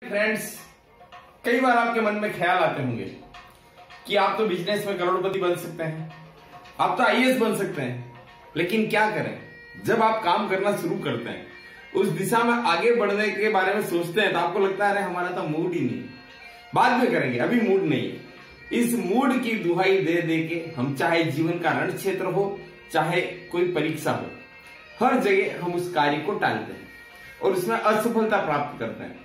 Friends, कई बार आपके मन में ख्याल आते होंगे कि आप तो बिजनेस में करोड़पति बन सकते हैं, आप तो आईएएस बन सकते हैं, लेकिन क्या करें? जब आप काम करना शुरू करते हैं, उस दिशा में आगे बढ़ने के बारे में सोचते हैं तो आपको लगता है अरे हमारा तो मूड ही नहीं, बाद में करेंगे, अभी मूड नहीं है। इस मूड की दुहाई दे दे के हम चाहे जीवन का रण क्षेत्र हो, चाहे कोई परीक्षा हो, हर जगह हम उस कार्य को टालते हैं और उसमें असफलता प्राप्त करते हैं।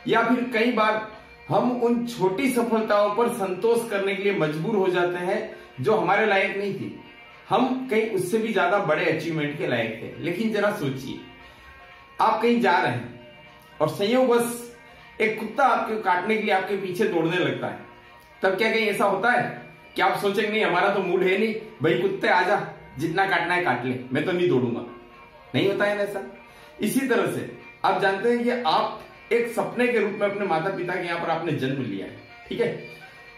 या फिर कई बार हम उन छोटी सफलताओं पर संतोष करने के लिए मजबूर हो जाते हैं जो हमारे लायक नहीं थी। हम कहीं उससे भी ज्यादा बड़े अचीवमेंट के लायक थे। लेकिन जरा सोचिए, आप कहीं जा रहे हैं और संयोगवश एक कुत्ता आपके काटने के लिए आपके पीछे दौड़ने लगता है। तब क्या कहीं ऐसा होता है कि आप सोचेंगे नहीं हमारा तो मूड है नहीं, भाई कुत्ते आजा, जितना काटना है काट ले, मैं तो नहीं दौड़ूंगा? नहीं होता है ना ऐसा। इसी तरह से आप जानते हैं कि आप एक सपने के रूप में अपने माता पिता के यहाँ पर आपने जन्म लिया है, ठीक है?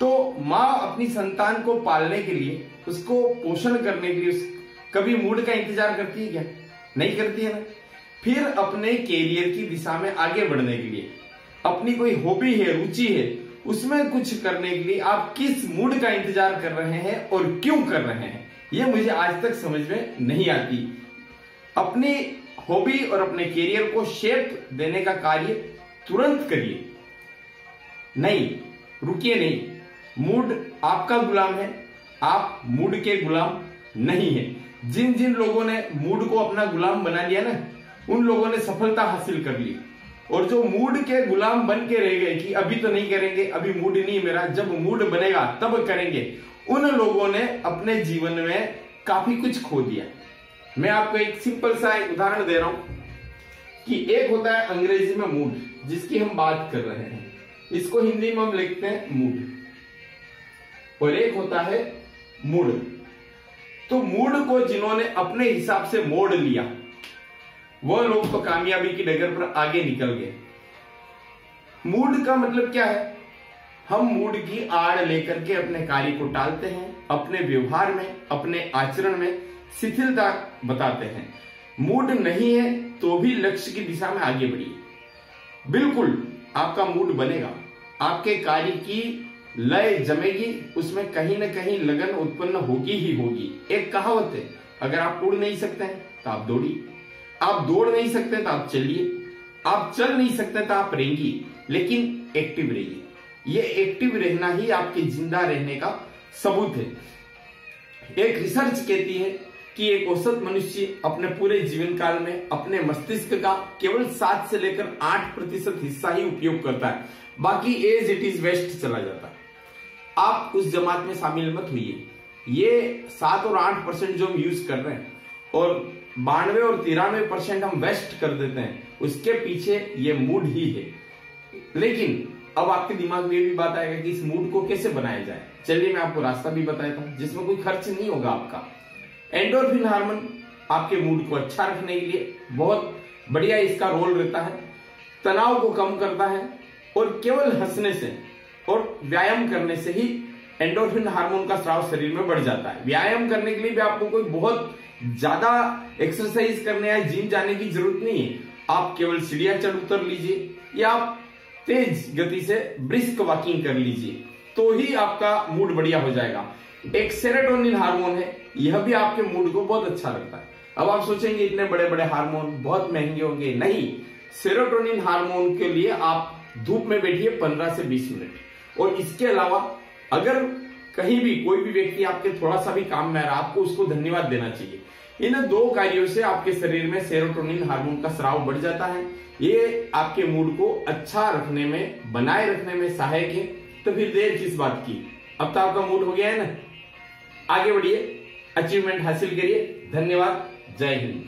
तो माँ अपनी संतान को पालने के लिए, उसको पोषण करने के लिए कभी मूड का इंतजार करती है क्या? नहीं करती है ना। फिर अपने कैरियर की दिशा में आगे बढ़ने के लिए, अपनी कोई हॉबी है, रुचि है, उसमें कुछ करने के लिए आप किस मूड का इंतजार कर रहे हैं और क्यों कर रहे हैं, यह मुझे आज तक समझ में नहीं आती। अपनी हॉबी और अपने कैरियर को शेप देने का कार्य तुरंत करिए, नहीं रुकिए नहीं। मूड आपका गुलाम है, आप मूड के गुलाम नहीं है। जिन जिन लोगों ने मूड को अपना गुलाम बना लिया ना, उन लोगों ने सफलता हासिल कर ली। और जो मूड के गुलाम बन के रह गए कि अभी तो नहीं करेंगे, अभी मूड नहीं है मेरा, जब मूड बनेगा तब करेंगे, उन लोगों ने अपने जीवन में काफी कुछ खो दिया। मैं आपको एक सिंपल सा एक उदाहरण दे रहा हूं कि एक होता है अंग्रेजी में मूड, जिसकी हम बात कर रहे हैं, इसको हिंदी में हम लिखते हैं मूड, और एक होता है मूड। तो मूड को जिन्होंने अपने हिसाब से मोड़ लिया, वो लोग तो कामयाबी की डगर पर आगे निकल गए। मूड का मतलब क्या है? हम मूड की आड़ लेकर के अपने कार्य को टालते हैं, अपने व्यवहार में, अपने आचरण में शिथिलता बताते हैं। मूड नहीं है तो भी लक्ष्य की दिशा में आगे बढ़िए। बिल्कुल आपका मूड बनेगा, आपके कार्य की लय जमेगी, उसमें कहीं ना कहीं लगन उत्पन्न होगी ही होगी। एक कहावत है, अगर आप उड़ नहीं सकते हैं तो आप दौड़िए, आप दौड़ नहीं सकते तो आप चलिए, आप चल नहीं सकते तो आप रेंगिए, लेकिन एक्टिव रहिए। ये एक्टिव रहना ही आपके जिंदा रहने का सबूत है। एक रिसर्च कहती है कि एक औसत मनुष्य अपने पूरे जीवन काल में अपने मस्तिष्क का केवल 7 से लेकर 8% हिस्सा ही उपयोग करता है, बाकी एज इट इज वेस्ट चला जाता है। आप उस जमात में शामिल मत होइए। ये 7 और 8% जो हम यूज कर रहे हैं और 92 और 93% हम वेस्ट कर देते हैं, उसके पीछे ये मूड ही है। लेकिन अब आपके दिमाग में भी बात आएगा कि इस मूड को कैसे बनाया जाए। चलिए मैं आपको रास्ता भी बताता हूं जिसमें कोई खर्च नहीं होगा आपका। एंडोर्फिन हार्मोन आपके मूड को अच्छा रखने के लिए बहुत बढ़िया इसका रोल रहता है, तनाव को कम करता है, और केवल हंसने से और व्यायाम करने से ही एंडोर्फिन हार्मोन का स्राव शरीर में बढ़ जाता है। व्यायाम करने के लिए भी आपको कोई बहुत ज्यादा एक्सरसाइज करने या जिम जाने की जरूरत नहीं है। आप केवल सीढ़ियां चढ़ उतर लीजिए या आप तेज गति से ब्रिस्क वॉकिंग कर लीजिए, तो ही आपका मूड बढ़िया हो जाएगा। एक सेरोटोनिन हार्मोन है, यह भी आपके मूड को बहुत अच्छा रखता है। अब आप सोचेंगे इतने बड़े बड़े हार्मोन बहुत महंगे होंगे, नहीं। सेरोटोनिन हार्मोन के लिए आप धूप में बैठिए 15 से 20 मिनट। और इसके अलावा अगर कहीं भी कोई भी व्यक्ति आपके थोड़ा सा भी काम में आ रहा है, आपको उसको धन्यवाद देना चाहिए। इन 2 कार्यों से आपके शरीर में सेरोटोनिन हार्मोन का स्राव बढ़ जाता है। ये आपके मूड को अच्छा रखने में, बनाए रखने में सहायक है। तो फिर देर किस बात की? अब तो आपका मूड हो गया है ना, आगे बढ़िए, अचीवमेंट हासिल करिए। धन्यवाद, जय हिंद।